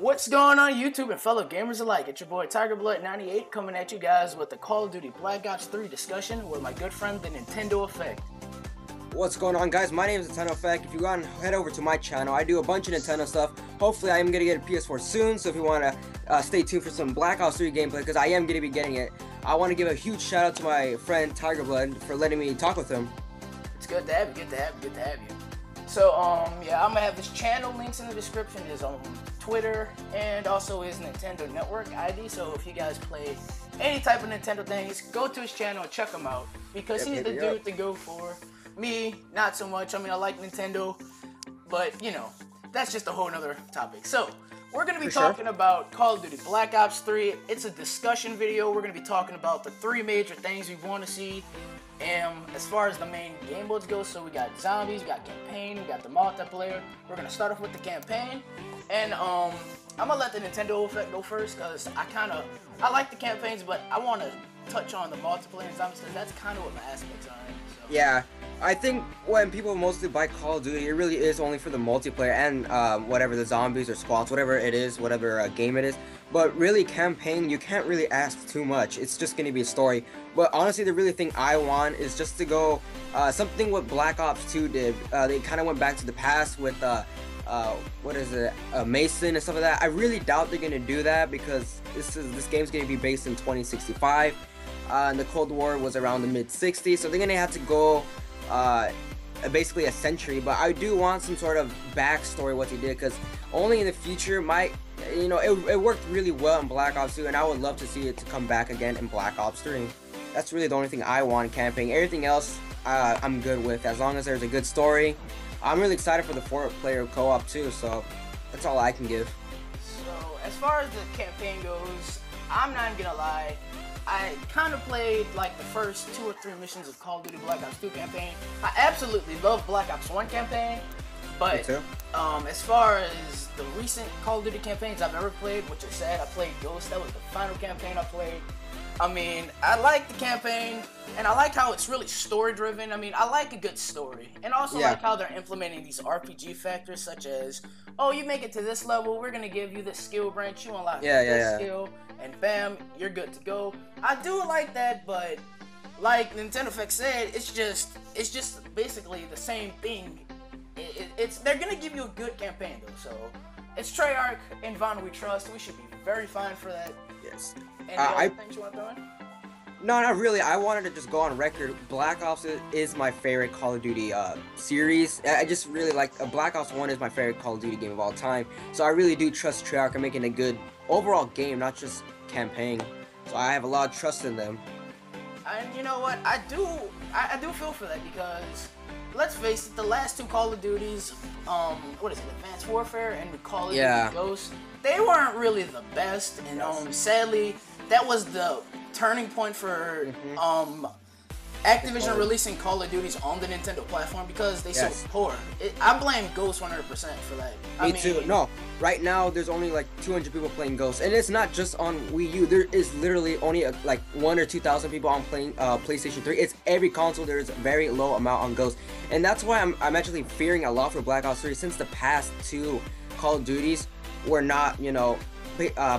What's going on YouTube and fellow gamers alike? It's your boy Tigerblood 98 coming at you guys with the Call of Duty Black Ops 3 discussion with my good friend the Nintendo Effect. What's going on, guys? My name is Nintendo Effect. If you want to head over to my channel, I do a bunch of Nintendo stuff. Hopefully I am going to get a PS4 soon, so if you want to stay tuned for some Black Ops 3 gameplay, because I am going to be getting it. I want to give a huge shout out to my friend Tigerblood for letting me talk with him. It's good to have you, good to have you. So, yeah, I'm gonna have his channel links in the description, his Twitter, and also his Nintendo Network ID. So if you guys play any type of Nintendo things, go to his channel and check him out, because he's the dude to go for. Me, not so much. I mean, I like Nintendo, but you know, that's just a whole nother topic. So we're gonna be talking about Call of Duty Black Ops 3. It's a discussion video. We're gonna be talking about the three major things we want to see. As far as the main game modes go, so we got zombies, we got campaign, we got the multiplayer. We're gonna start off with the campaign, and I'm gonna let the Nintendo Effect go first, because I like the campaigns, but I want to touch on the multiplayer and zombies, because that's kind of what my aspects are. So. Yeah, I think when people mostly buy Call of Duty, it really is only for the multiplayer and whatever the zombies or squads, whatever it is, whatever game it is. But really, campaign, you can't really ask too much. It's just going to be a story. But honestly, the really thing I want is just to go something what Black Ops 2 did. They kind of went back to the past with what is it, Mason and stuff like that. I really doubt they're going to do that, because this game's going to be based in 2065. And the Cold War was around the mid-60s, so they're going to have to go basically a century. But I do want some sort of backstory what they did, because only in the future might, you know, it worked really well in Black Ops 2, and I would love to see it to come back again in Black Ops 3. That's really the only thing I want in campaign. Everything else I'm good with, as long as there's a good story. I'm really excited for the 4-player co-op too, so that's all I can give. So as far as the campaign goes, I'm not gonna lie, I kind of played like the first 2 or 3 missions of Call of Duty Black Ops 2 campaign. I absolutely love Black Ops 1 campaign, but as far as the recent Call of Duty campaigns I've ever played, which is sad, I played Ghost. That was the final campaign I played. I mean, I like the campaign, and I like how it's really story-driven. I mean, I like a good story, and also like how they're implementing these RPG factors, such as, oh, you make it to this level, we're gonna give you this skill branch, you unlock this skill, and bam, you're good to go. I do like that, but like Nintendo Effect said, it's just basically the same thing. They're gonna give you a good campaign though, so it's Treyarch and Von we trust. We should be very fine for that. Yes. Any other things you want to throw in? No, not really. I wanted to just go on record. Black Ops is my favorite Call of Duty series. I just really like Black Ops 1 is my favorite Call of Duty game of all time. So I really do trust Treyarch in making a good overall game, not just campaign. So I have a lot of trust in them. And you know what? I do feel for that, because let's face it, the last 2 Call of Duties, what is it, Advanced Warfare and Call of Duty Ghosts, they weren't really the best, and sadly, that was the turning point for Activision releasing Call of Duties on the Nintendo platform, because they sold poor. I blame Ghost 100% for that. Me too. No, right now there's only like 200 people playing Ghost, and it's not just on Wii U. There is literally only like 1,000 or 2,000 people on playing PlayStation 3. It's every console. There is a very low amount on Ghost, and that's why I'm actually fearing a lot for Black Ops 3, since the past 2 Call of Duties were not, you know,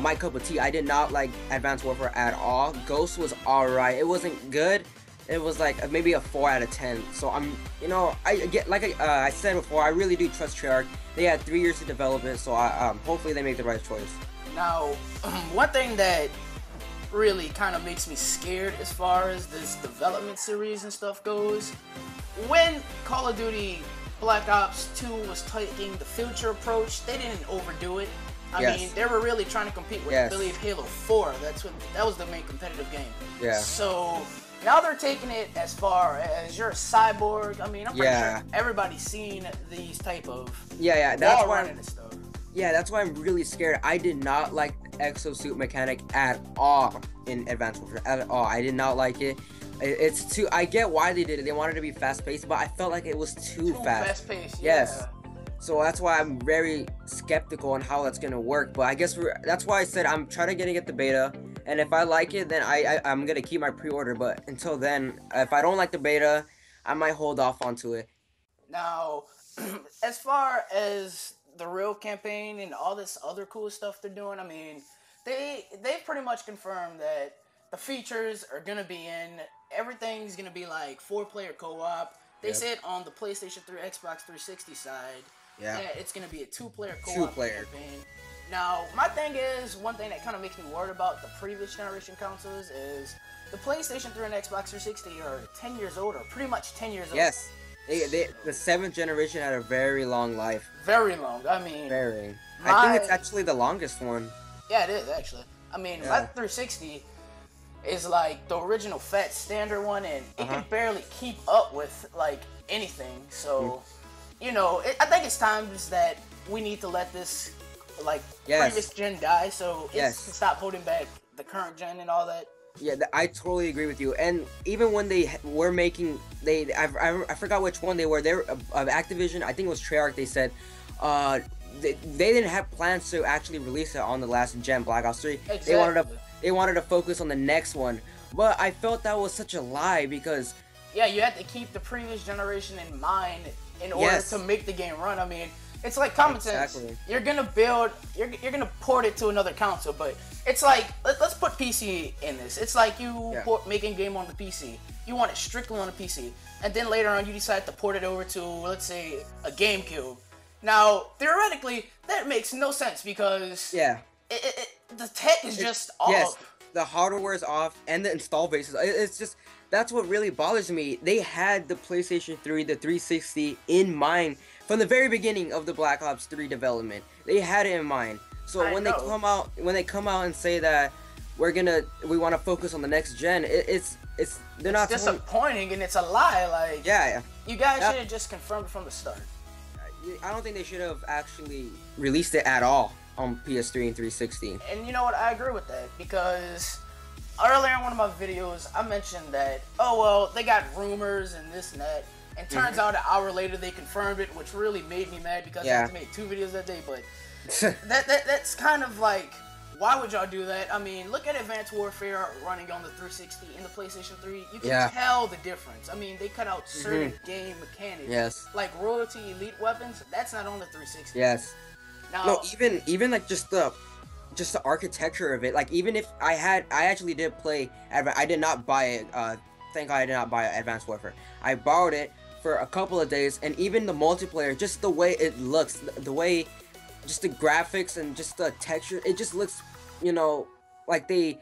my cup of tea. I did not like Advanced Warfare at all. Ghost was alright. It wasn't good. It was like maybe a 4 out of 10. So I'm, you know, I said before, I really do trust Treyarch. They had 3 years to develop it, so hopefully they make the right choice. Now, one thing that really kind of makes me scared as far as this development series and stuff goes, when Call of Duty Black Ops 2 was taking the future approach, they didn't overdo it. I mean, they were really trying to compete with, I believe, Halo 4. That was the main competitive game. So now they're taking it as far as you're a cyborg. I mean, I'm pretty sure everybody's seen these type of that's why running and stuff. Yeah, that's why I'm really scared. I did not like the exosuit mechanic at all in Advanced Warfare. At all. I did not like it. It's too. I get why they did it. They wanted to be fast-paced, but I felt like it was too fast. Fast-paced. Yes. So that's why I'm very skeptical on how that's gonna work. But I guess that's why I said I'm trying to get the beta, and if I like it, then I'm gonna keep my pre-order. But until then, if I don't like the beta, I might hold off onto it. Now, as far as the real campaign and all this other cool stuff they're doing, I mean, they've pretty much confirmed that the features are gonna be in. Everything's gonna be like 4-player co-op. They said on the PlayStation 3, Xbox 360 side, that it's gonna be a 2-player co-op campaign. Now, my thing is, one thing that kind of makes me worried about the previous generation consoles is the PlayStation 3 and Xbox 360 are 10 years old, or pretty much 10 years old. Yes. The 7th generation had a very long life. Very long. I mean, I think it's actually the longest one. Yeah, it is actually. I mean, my 360 is like the original fat standard one, and it can barely keep up with like anything. So, you know, I think it's times that we need to let this like previous gen die, so it can stop holding back the current gen and all that. Yeah, I totally agree with you. And even when they were making, I forgot which one they were. They were Activision. I think it was Treyarch. They said, they didn't have plans to actually release it on the last gen, Black Ops 3. Exactly. They wanted to focus on the next one. But I felt that was such a lie because you had to keep the previous generation in mind in order to make the game run. I mean, it's like common sense. You're gonna port it to another console, but it's like let's put PC in this. It's like you making a game on the PC. You want it strictly on the PC, and then later on you decide to port it over to, let's say, a GameCube. Now theoretically that makes no sense because the tech is just off. Yes, the hardware is off, and the install base is. It's just that's what really bothers me. They had the PlayStation 3, the 360 in mind from the very beginning of the Black Ops 3 development. They had it in mind. So when they come out and say that we want to focus on the next gen, they're not disappointing, and it's a lie. Like you guys should have just confirmed it from the start. I don't think they should have actually released it at all on PS3 and 360. And you know what? I agree with that because earlier in one of my videos, I mentioned that, oh, well, they got rumors and this and that. And turns out an hour later, they confirmed it, which really made me mad because I had to make 2 videos that day. But that's kind of like, why would y'all do that? I mean, look at Advanced Warfare running on the 360 and the PlayStation 3. You can tell the difference. I mean, they cut out certain game mechanics. Like Royalty Elite weapons, that's not on the 360. Now, no, even like just the architecture of it. Like even if I actually did play. I did not buy it. Thank God I did not buy Advanced Warfare. I borrowed it for a couple of days, and even the multiplayer, just the way it looks, just the graphics and just the texture, it just looks, you know, like they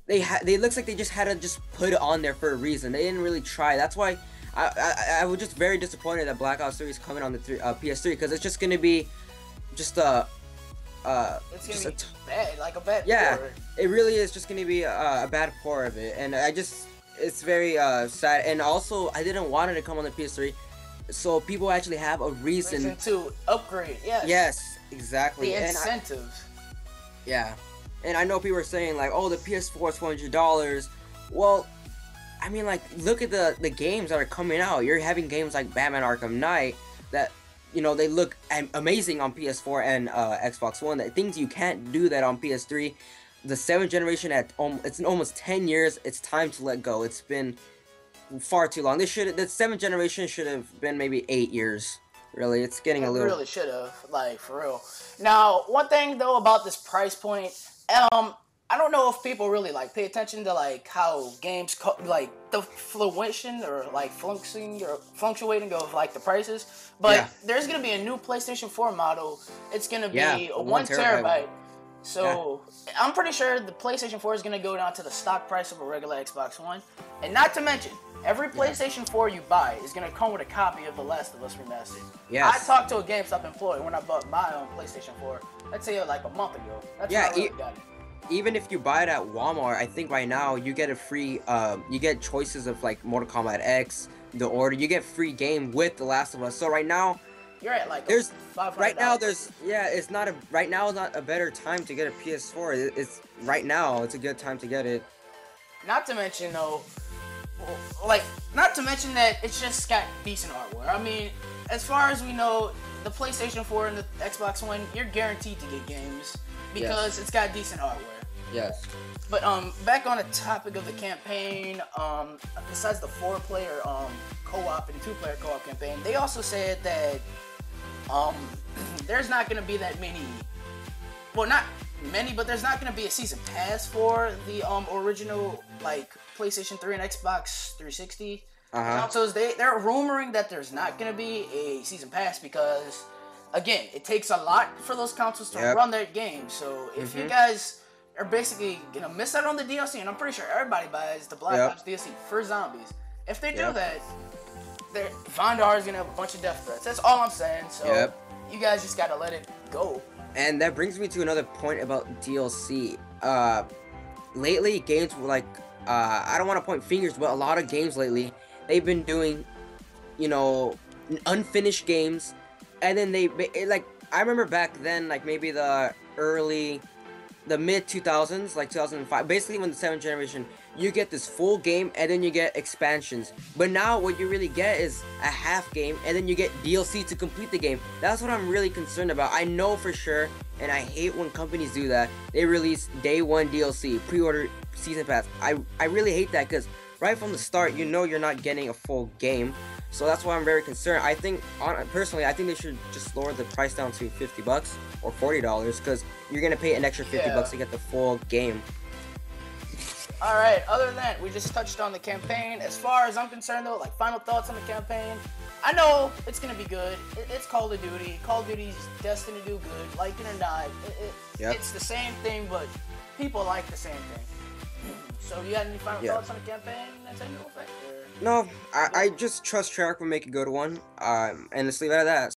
looks like they just had to just put it on there for a reason. They didn't really try. That's why I was just very disappointed that Black Ops 3 is coming on the PS3, because it's just gonna be just a it's gonna be bad, like a bad port. It really is just gonna be a bad port of it, and it's very sad. And also, I didn't want it to come on the PS3, so people actually have a reason to upgrade. Yes, exactly. The incentives. And I know people are saying like, oh, the PS4 is $400. Well, I mean, like, look at the games that are coming out. You're having games like Batman Arkham Knight that, you know, they look amazing on PS4 and Xbox One. That things you can't do that on PS3. The 7th generation it's almost 10 years. It's time to let go. It's been far too long. The 7th generation should have been maybe 8 years. Really, it's getting a little. Really should have, like, for real. Now, one thing though about this price point, I don't know if people really like pay attention to like how games like the fluctuation or like fluctuating of like the prices. But there's gonna be a new PlayStation 4 model. It's gonna be a 1 terabyte. So I'm pretty sure the PlayStation 4 is gonna go down to the stock price of a regular Xbox One. And not to mention, every PlayStation 4 you buy is gonna come with a copy of The Last of Us Remastered. I talked to a GameStop employee when I bought my own PlayStation 4. Let's say like a month ago. That's when I really got it. Even if you buy it at Walmart, I think right now you get a free, you get choices of like Mortal Kombat X, The Order. You get free game with The Last of Us. So right now, you're at like $500. Right now right now is not a better time to get a PS4. It's right now. It's a good time to get it. Not to mention though, not to mention that it's just got decent hardware. I mean, as far as we know, the PlayStation 4 and the Xbox One, you're guaranteed to get games because it's got decent hardware. Yes. But back on the topic of the campaign, besides the 4-player co-op and 2-player co-op campaign, they also said that um, there's not gonna be that many. Well, not many, but there's not gonna be a season pass for the original like PlayStation 3 and Xbox 360 consoles. They're rumoring that there's not gonna be a season pass because, again, it takes a lot for those consoles to run their games. So if you guys are basically gonna miss out on the DLC, and I'm pretty sure everybody buys the Black Ops DLC for zombies. If they do that, Vondar is gonna have a bunch of death threats. That's all I'm saying. So you guys just gotta let it go. And that brings me to another point about DLC. Lately, games were like, I don't want to point fingers, but a lot of games lately, they've been doing, you know, unfinished games, and then I remember back then, like maybe the mid 2000s, like 2005, basically when the 7th generation, you get this full game and then you get expansions. But now what you really get is a half game and then you get DLC to complete the game. That's what I'm really concerned about. I know for sure, and I hate when companies do that. They release day 1 DLC, pre-order season pass. I really hate that because right from the start, you know you're not getting a full game. So that's why I'm very concerned. I think, personally, I think they should just lower the price down to $50 or $40 because you're gonna pay an extra $50 to get the full game. All right. Other than that, we just touched on the campaign. As far as I'm concerned, though, like final thoughts on the campaign. I know it's gonna be good. It's Call of Duty. Call of Duty's destined to do good, like it or not. It's the same thing, but people like the same thing. So, you got any final thoughts on the campaign? That's any effect? No, I just trust Treyarch will make a good one. And let's leave it at that.